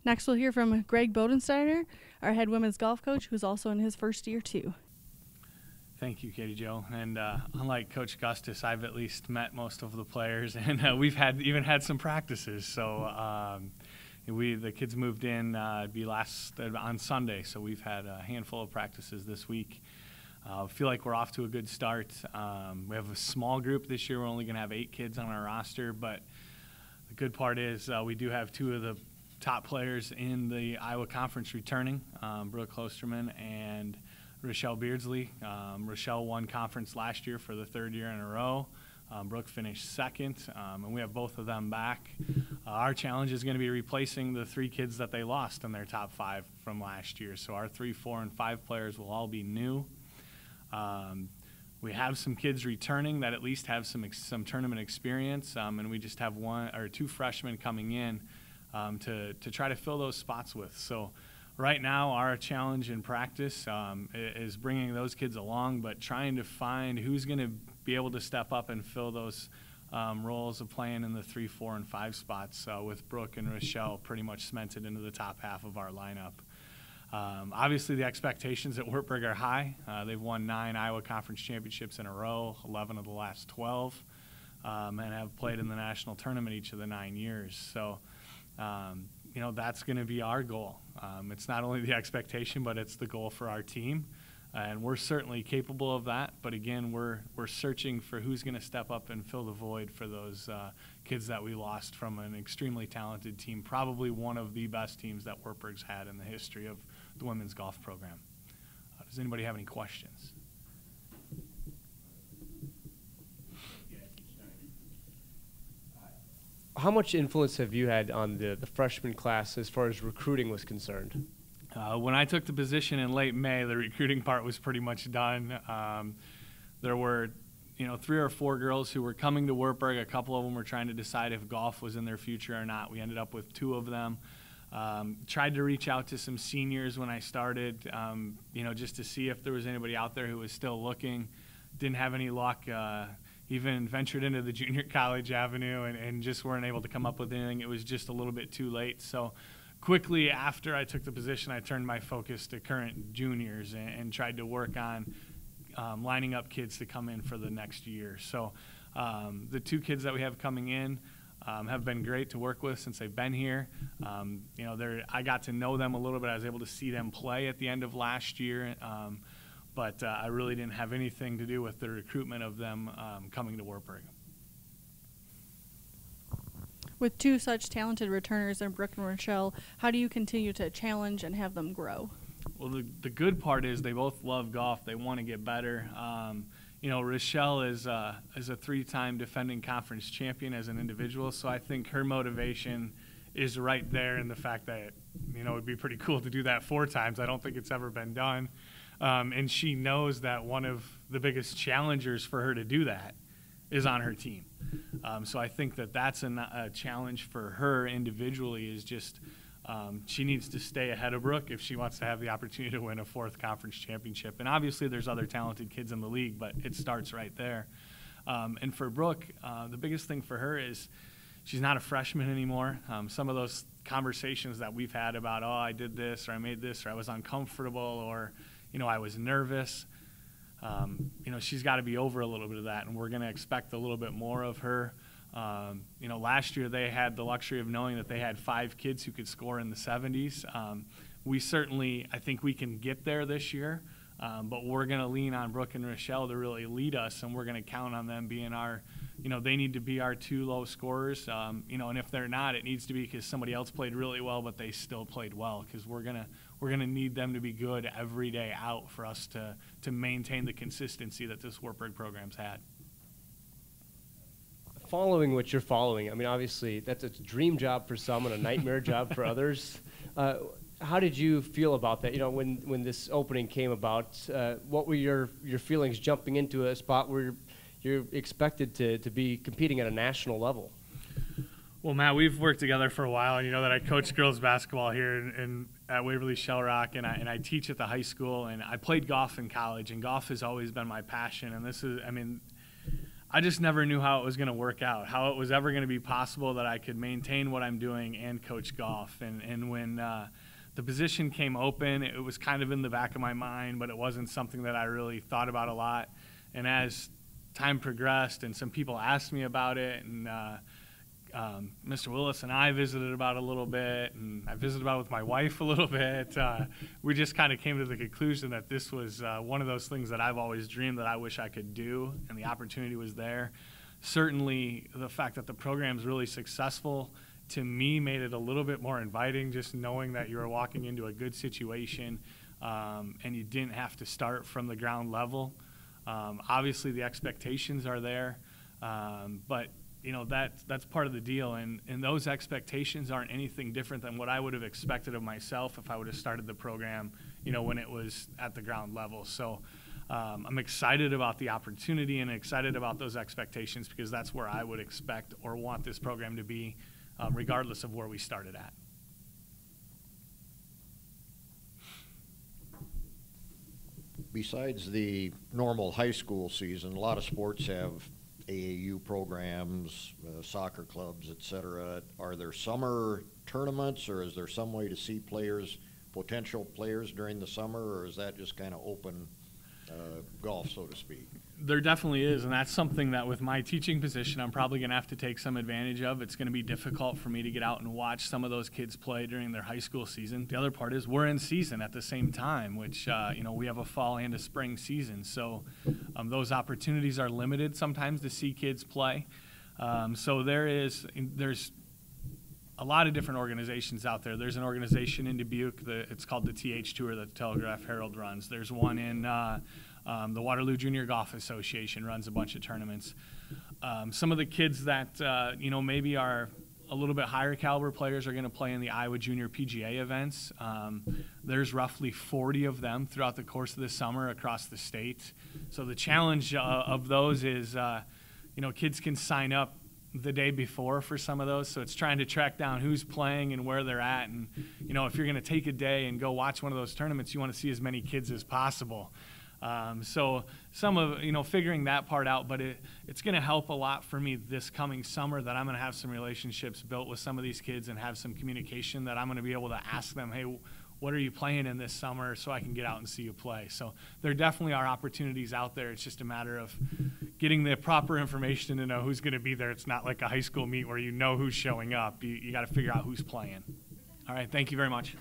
Next, we'll hear from Greg Bodensteiner, our head women's golf coach, who's also in his first year too. Thank you, Katie Jo. And unlike Coach Gustis, I've at least met most of the players, and we've even had some practices. So the kids moved in on Sunday, so we've had a handful of practices this week. I feel like we're off to a good start. We have a small group this year. We're only going to have 8 kids on our roster, but the good part is we do have 2 of the top players in the Iowa Conference returning, Brooke Klosterman and Rochelle Beardsley. Rochelle won conference last year for the 3rd year in a row. Brooke finished 2nd, and we have both of them back. Our challenge is going to be replacing the 3 kids that they lost in their top 5 from last year. So our 3, 4, and 5 players will all be new. We have some kids returning that at least have some tournament experience, and we just have 1 or 2 freshmen coming in to try to fill those spots with. So right now our challenge in practice is bringing those kids along, but trying to find who's going to be able to step up and fill those roles of playing in the 3, 4, and 5 spots with Brooke and Rochelle pretty much cemented into the top half of our lineup. Obviously, the expectations at Wartburg are high. They've won 9 Iowa Conference championships in a row, 11 of the last 12, and have played in the national tournament each of the 9 years. So, that's going to be our goal. It's not only the expectation, but it's the goal for our team. And we're certainly capable of that. But again, we're searching for who's going to step up and fill the void for those kids that we lost from an extremely talented team, probably one of the best teams that Wartburg's had in the history of the women's golf program. Does anybody have any questions? How much influence have you had on the freshman class as far as recruiting was concerned? When I took the position in late May, the recruiting part was pretty much done. There were, 3 or 4 girls who were coming to Wartburg. A couple of them were trying to decide if golf was in their future or not. We ended up with 2 of them. Tried to reach out to some seniors when I started, just to see if there was anybody out there who was still looking. Didn't have any luck. Even ventured into the junior college avenue and just weren't able to come up with anything. It was just a little bit too late. So quickly after I took the position, I turned my focus to current juniors and tried to work on lining up kids to come in for the next year. So the 2 kids that we have coming in have been great to work with since they've been here. I got to know them a little bit. I was able to see them play at the end of last year. But I really didn't have anything to do with the recruitment of them coming to Wartburg. With 2 such talented returners in Brooke and Rochelle, how do you continue to challenge and have them grow? Well, the good part is they both love golf. They want to get better. Rochelle is a 3-time defending conference champion as an individual, so I think her motivation is right there in the fact that, it would be pretty cool to do that 4 times. I don't think it's ever been done. And she knows that one of the biggest challengers for her to do that is on her team. So I think that that's a challenge for her individually is just she needs to stay ahead of Brooke if she wants to have the opportunity to win a 4th conference championship. And obviously there's other talented kids in the league, but it starts right there. And for Brooke, the biggest thing for her is she's not a freshman anymore. Some of those conversations that we've had about, I did this or I made this or I was uncomfortable or I was nervous. She's got to be over a little bit of that, and we're going to expect a little bit more of her. Last year they had the luxury of knowing that they had 5 kids who could score in the 70s. I think we can get there this year, but we're going to lean on Brooke and Rochelle to really lead us, and we're going to count on them being our, they need to be our 2 low scorers. And if they're not, it needs to be because somebody else played really well, but they still played well because we're gonna need them to be good every day out for us to maintain the consistency that this Wartburg program's had. Following what you're following, obviously that's a dream job for some and a nightmare job for others. How did you feel about that? When this opening came about, what were your feelings jumping into a spot where you're expected to be competing at a national level? Well, Matt, we've worked together for a while, and you know that I coach girls basketball here at Waverly Shell Rock, and I teach at the high school, and I played golf in college, and golf has always been my passion. And this is, I just never knew how it was going to work out, how it was ever going to be possible that I could maintain what I'm doing and coach golf. And when the position came open, it was kind of in the back of my mind, but it wasn't something that I really thought about a lot. And as time progressed and some people asked me about it, and Mr. Willis and I visited about it a little bit, and I visited about it with my wife a little bit. We just kind of came to the conclusion that this was one of those things that I've always dreamed that I wish I could do, and the opportunity was there. Certainly, the fact that the program's really successful, to me, made it a little bit more inviting, just knowing that you were walking into a good situation and you didn't have to start from the ground level. Obviously, the expectations are there, but you know, that's part of the deal, and those expectations aren't anything different than what I would have expected of myself if I would have started the program, you know, when it was at the ground level. So I'm excited about the opportunity and excited about those expectations, because that's where I would expect or want this program to be, regardless of where we started at. Besides the normal high school season, a lot of sports have AAU programs, soccer clubs, etc. Are there summer tournaments, or is there some way to see players, potential players during the summer, or is that just kind of open golf, so to speak? There definitely is, and that's something that with my teaching position I'm probably going to have to take some advantage of. It's going to be difficult for me to get out and watch some of those kids play during their high school season. The other part is we're in season at the same time, which, you know, we have a fall and a spring season. So those opportunities are limited sometimes to see kids play. So there's a lot of different organizations out there. There's an organization in Dubuque, it's called the TH Tour that the Telegraph Herald runs. There's one in the Waterloo Junior Golf Association runs a bunch of tournaments. Some of the kids that, you know, maybe are a little bit higher caliber players are going to play in the Iowa Junior PGA events. There's roughly 40 of them throughout the course of the summer across the state. So the challenge of those is, you know, kids can sign up the day before for some of those, so it's trying to track down who's playing and where they're at. And you know, if you're going to take a day and go watch one of those tournaments, you want to see as many kids as possible. So some of, you know, figuring that part out, but it's going to help a lot for me this coming summer that I'm going to have some relationships built with some of these kids and have some communication that I'm going to be able to ask them, hey, what are you playing in this summer, so I can get out and see you play. So there definitely are opportunities out there. It's just a matter of getting the proper information to know who's going to be there. It's not like a high school meet where you know who's showing up. You got to figure out who's playing. All right, thank you very much.